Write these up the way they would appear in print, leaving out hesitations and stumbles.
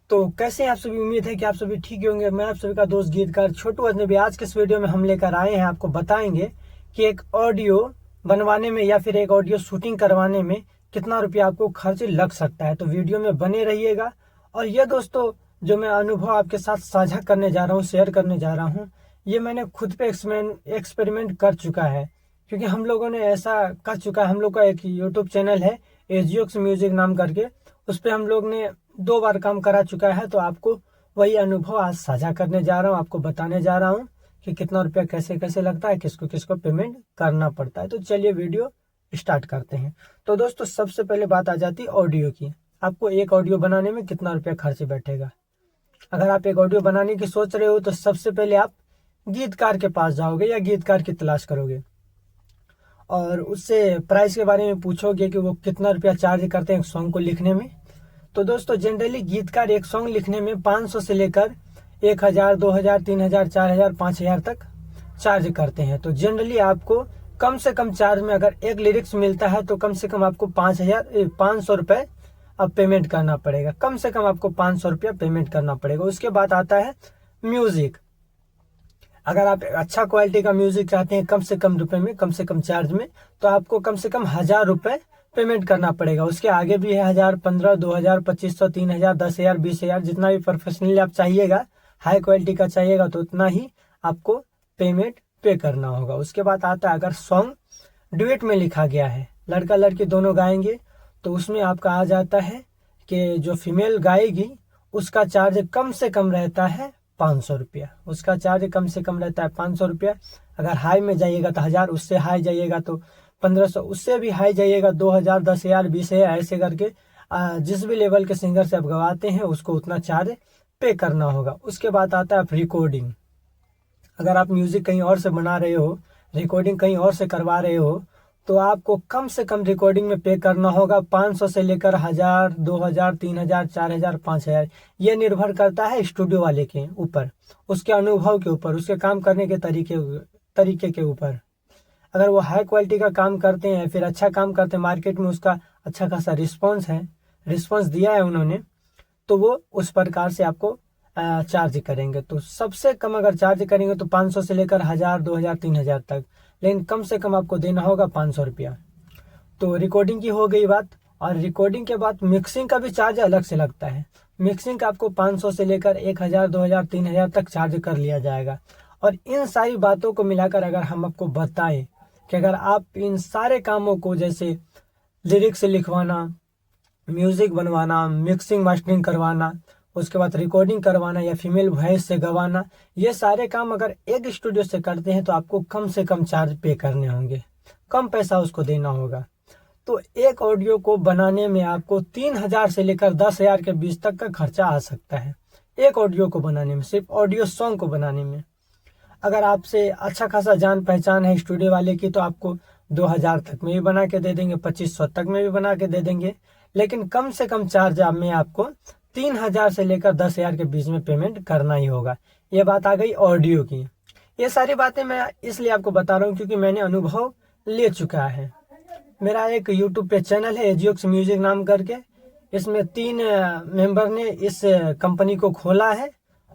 तो कैसे हैं आप सभी। उम्मीद है कि आप सभी ठीक होंगे। मैं आप सभी का दोस्त गीतकार छोटू अजनबी। आज के इस वीडियो में हम लेकर आए हैं, आपको बताएंगे कि एक ऑडियो बनवाने में या फिर एक ऑडियो शूटिंग करवाने में कितना रुपया आपको खर्च लग सकता है। तो वीडियो में बने रहिएगा। और ये दोस्तों, जो मैं अनुभव आपके साथ साझा करने जा रहा हूँ, शेयर करने जा रहा हूँ, ये मैंने खुद पे एक्सपेरिमेंट कर चुका है। क्योंकि हम लोगों ने ऐसा कर चुका है। हम लोग का एक यूट्यूब चैनल है एजियोक्स म्यूजिक नाम करके, उस पर हम लोग ने 2 बार काम करा चुका है। तो आपको वही अनुभव आज साझा करने जा रहा हूँ, आपको बताने जा रहा हूँ कि कितना रुपया कैसे कैसे लगता है, किसको किसको पेमेंट करना पड़ता है। तो चलिए वीडियो स्टार्ट करते हैं। तो दोस्तों, सबसे पहले बात आ जाती है ऑडियो की। आपको एक ऑडियो बनाने में कितना रुपया खर्च बैठेगा। अगर आप एक ऑडियो बनाने की सोच रहे हो तो सबसे पहले आप गीतकार के पास जाओगे या गीतकार की तलाश करोगे और उससे प्राइस के बारे में पूछोगे कि वो कितना रुपया चार्ज करते हैं एक सॉन्ग को लिखने में। तो दोस्तों, जनरली गीतकार एक सॉन्ग लिखने में 500 से लेकर 1000, 2000, 3000, 4000, 5000 तक चार्ज करते हैं। तो जनरली आपको कम से कम चार्ज में अगर एक लिरिक्स मिलता है तो कम से कम आपको 500 रुपये अब पेमेंट करना पड़ेगा। कम से कम आपको 500 रुपया पेमेंट करना पड़ेगा। उसके बाद आता है म्यूजिक। अगर आप अच्छा क्वालिटी का म्यूजिक चाहते हैं कम से कम रुपए में, कम से कम चार्ज में, तो आपको कम से कम 1000 रुपये पेमेंट करना पड़ेगा। उसके आगे भी है 1000, 15, 2000, 2500, 3000, 10,000, 20,000, जितना भी प्रोफेशनली आप चाहिएगा, हाई क्वालिटी का चाहिएगा तो उतना ही आपको पेमेंट पे करना होगा। उसके बाद आता है अगर सॉन्ग ड्यूएट में लिखा गया है, लड़का लड़की दोनों गाएंगे, तो उसमें आपका आ जाता है कि जो फीमेल गाएगी उसका चार्ज कम से कम रहता है 500 रुपया। उसका चार्ज कम से कम रहता है 500 रुपया। अगर हाई में जाइएगा तो 1000, उससे हाई जाइएगा तो 1500, उससे भी हाई जाइएगा 2000, 10,000, 20,000, ऐसे करके जिस भी लेवल के सिंगर से आप गवाते हैं उसको उतना चार्ज पे करना होगा। उसके बाद आता है रिकॉर्डिंग। अगर आप म्यूजिक कहीं और से बना रहे हो, रिकॉर्डिंग कहीं और से करवा रहे हो, तो आपको कम से कम रिकॉर्डिंग में पे करना होगा 500 से लेकर 1000, 2000, 3000, 4000, 5000। यह निर्भर करता है स्टूडियो वाले के ऊपर, उसके अनुभव के ऊपर, उसके काम करने के तरीके के ऊपर। अगर वो हाई क्वालिटी का काम करते हैं, फिर अच्छा काम करते हैं, मार्केट में उसका अच्छा खासा रिस्पॉन्स दिया है उन्होंने, तो वो उस प्रकार से आपको चार्ज करेंगे। तो सबसे कम अगर चार्ज करेंगे तो 500 से लेकर 1000, 2000, 3000 तक, लेकिन कम से कम आपको देना होगा 500 रुपया। तो रिकॉर्डिंग की हो गई बात। और रिकॉर्डिंग के बाद मिक्सिंग का भी चार्ज अलग से लगता है। मिक्सिंग का आपको 500 से लेकर 1000, 2000, 3000 तक चार्ज कर लिया जाएगा। और इन सारी बातों को मिलाकर अगर हम आपको बताएं कि अगर आप इन सारे कामों को, जैसे लिरिक्स लिखवाना, म्यूजिक बनवाना, मिक्सिंग मास्टरिंग करवाना, उसके बाद रिकॉर्डिंग करवाना या फीमेल वॉइस से गवाना, ये सारे काम अगर एक स्टूडियो से करते हैं तो आपको कम से कम चार्ज पे करने होंगे, कम पैसा उसको देना होगा। तो एक ऑडियो को बनाने में आपको 3000 से लेकर 10,000 के बीच तक का खर्चा आ सकता है। एक ऑडियो को बनाने में, सिर्फ ऑडियो सॉन्ग को बनाने में। अगर आपसे अच्छा खासा जान पहचान है स्टूडियो वाले की तो आपको 2000 तक में भी बना के दे देंगे, 2500 तक में भी बना के दे देंगे। लेकिन कम से कम चार्ज में आपको 3000 से लेकर 10,000 के बीच में पेमेंट करना ही होगा। ये बात आ गई ऑडियो की। ये सारी बातें मैं इसलिए आपको बता रहा हूँ क्योंकि मैंने अनुभव ले चुका है। मेरा एक यूट्यूब पे चैनल है एजियोक्स म्यूजिक नाम करके, इसमें 3 मेंबर ने इस कंपनी को खोला है।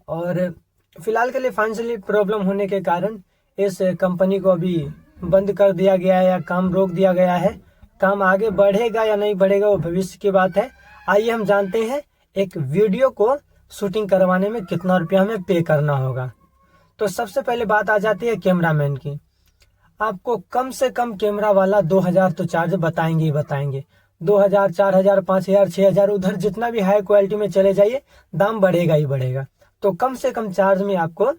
और फिलहाल के लिए फाइनेंशियली प्रॉब्लम होने के कारण इस कंपनी को अभी बंद कर दिया गया है या काम रोक दिया गया है। काम आगे बढ़ेगा या नहीं बढ़ेगा वो भविष्य की बात है। आइए हम जानते हैं एक वीडियो को शूटिंग करवाने में कितना रुपया हमें पे करना होगा। तो सबसे पहले बात आ जाती है कैमरामैन की। आपको कम से कम कैमरा वाला 2000 तो चार्ज बताएंगे ही बताएंगे। 2000, 4000, 5000, 6000, उधर जितना भी हाई क्वालिटी में चले जाइए दाम बढ़ेगा ही बढ़ेगा। तो कम से कम चार्ज में आपको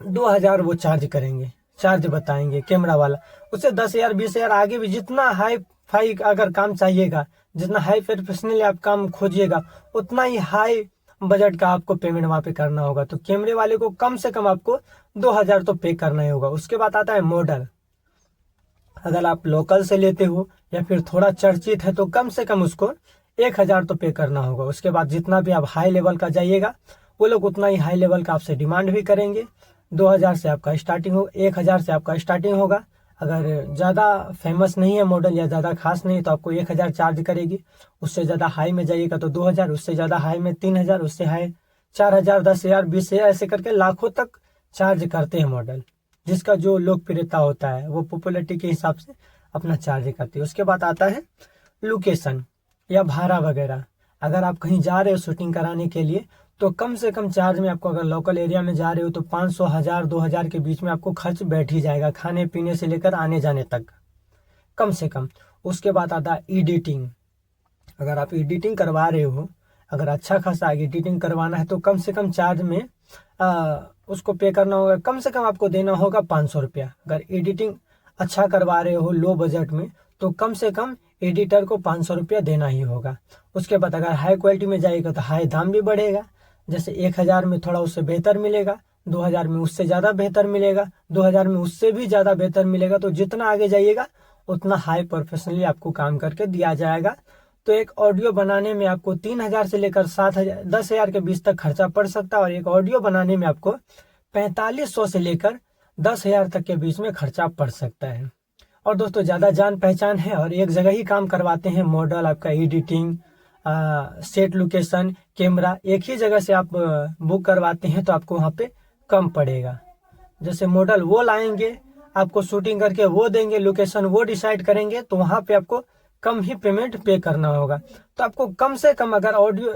2000 वो चार्ज करेंगे, चार्ज बताएंगे कैमरा वाला। उससे 10,000, 20,000 आगे भी जितना हाई फाई अगर काम चाहिएगा, जितना हाई प्रोफेशनल आप काम खोजिएगा, उतना ही हाई बजट का आपको पेमेंट वहां पे करना होगा। तो कैमरे वाले को कम से कम आपको 2000 तो पे करना ही होगा। उसके बाद आता है मॉडल। अगर आप लोकल से लेते हो या फिर थोड़ा चर्चित है तो कम से कम उसको 1000 तो पे करना होगा। उसके बाद जितना भी आप हाई लेवल का जाइएगा वो लोग उतना ही हाई लेवल का आपसे डिमांड भी करेंगे। 2000 से आपका स्टार्टिंग हो, 1000 से आपका स्टार्टिंग होगा। अगर ज़्यादा फेमस नहीं है मॉडल या ज़्यादा खास नहीं है तो आपको 1000 चार्ज करेगी। उससे ज़्यादा हाई में जाइएगा तो 2000, उससे ज़्यादा हाई में 3000, उससे हाई 4000, 10,000, 20,000, ऐसे करके लाखों तक चार्ज करते हैं मॉडल। जिसका जो लोकप्रियता होता है वो पॉपुलैरिटी के हिसाब से अपना चार्ज करती है। उसके बाद आता है लोकेशन या भाड़ा वगैरह। अगर आप कहीं जा रहे हो शूटिंग कराने के लिए तो कम से कम चार्ज में आपको, अगर लोकल एरिया में जा रहे हो तो 500, 1000, 2000 के बीच में आपको खर्च बैठ ही जाएगा, खाने पीने से लेकर आने जाने तक कम से कम। उसके बाद आता है एडिटिंग। अगर आप एडिटिंग करवा रहे हो, अगर अच्छा खासा एडिटिंग करवाना है तो कम से कम चार्ज में उसको पे करना होगा, कम से कम आपको देना होगा 500 रुपया। अगर एडिटिंग अच्छा करवा रहे हो लो बजट में तो कम से कम एडिटर को 500 रुपया देना ही होगा। उसके बाद अगर हाई क्वालिटी में जाएगा तो हाई दाम भी बढ़ेगा। जैसे 1000 में थोड़ा उससे बेहतर मिलेगा, 2000 में उससे ज़्यादा बेहतर मिलेगा, 2000 में उससे भी ज़्यादा बेहतर मिलेगा। तो जितना आगे जाइएगा उतना हाई प्रोफेशनली आपको काम करके दिया जाएगा। तो एक ऑडियो बनाने में आपको 3000 से लेकर 7000, 10,000 के बीच तक खर्चा पड़ सकता है। और एक ऑडियो बनाने में आपको 4500 से लेकर 10,000 तक के बीच में खर्चा पड़ सकता है। और दोस्तों ज़्यादा जान पहचान है और एक जगह ही काम करवाते हैं, मॉडल, आपका एडिटिंग, सेट, लोकेशन, कैमरा एक ही जगह से आप बुक करवाते हैं तो आपको वहाँ पे कम पड़ेगा। जैसे मॉडल वो लाएंगे, आपको शूटिंग करके वो देंगे, लोकेशन वो डिसाइड करेंगे, तो वहाँ पे आपको कम ही पेमेंट पे करना होगा। तो आपको कम से कम, अगर ऑडियो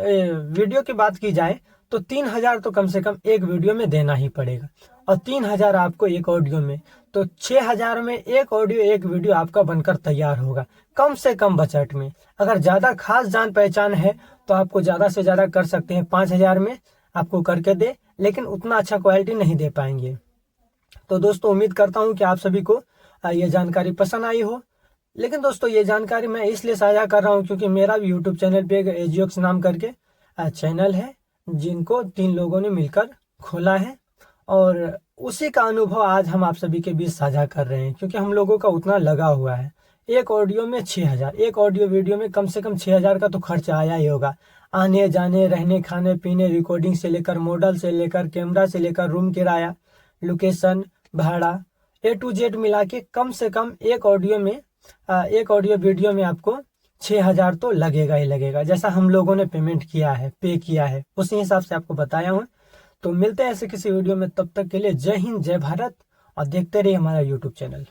वीडियो की बात की जाए तो 3000 तो कम से कम एक वीडियो में देना ही पड़ेगा। और 3000 आपको एक ऑडियो में, तो 6000 में एक ऑडियो एक वीडियो आपका बनकर तैयार होगा कम से कम बजट में। अगर ज़्यादा खास जान पहचान है तो आपको ज़्यादा से ज़्यादा कर सकते हैं, 5000 में आपको करके दे, लेकिन उतना अच्छा क्वालिटी नहीं दे पाएंगे। तो दोस्तों उम्मीद करता हूँ कि आप सभी को ये जानकारी पसंद आई हो। लेकिन दोस्तों ये जानकारी मैं इसलिए साझा कर रहा हूँ क्योंकि मेरा भी यूट्यूब चैनल पे एक एजियोक्स नाम करके चैनल है, जिनको 3 लोगों ने मिलकर खोला है। और उसी का अनुभव आज हम आप सभी के बीच साझा कर रहे हैं, क्योंकि हम लोगों का उतना लगा हुआ है। एक ऑडियो में 6000, एक ऑडियो वीडियो में कम से कम 6000 का तो खर्च आया ही होगा। आने जाने, रहने, खाने पीने, रिकॉर्डिंग से लेकर, मॉडल से लेकर, कैमरा से लेकर, रूम किराया, लोकेशन, भाड़ा, A to Z मिला के कम से कम एक ऑडियो वीडियो में आपको 6000 तो लगेगा ही लगेगा। जैसा हम लोगों ने पेमेंट किया है, पे किया है, उसी हिसाब से आपको बताया हूँ। तो मिलते हैं ऐसे किसी वीडियो में, तब तक के लिए जय हिंद, जय भारत, और देखते रहिए हमारा यूट्यूब चैनल।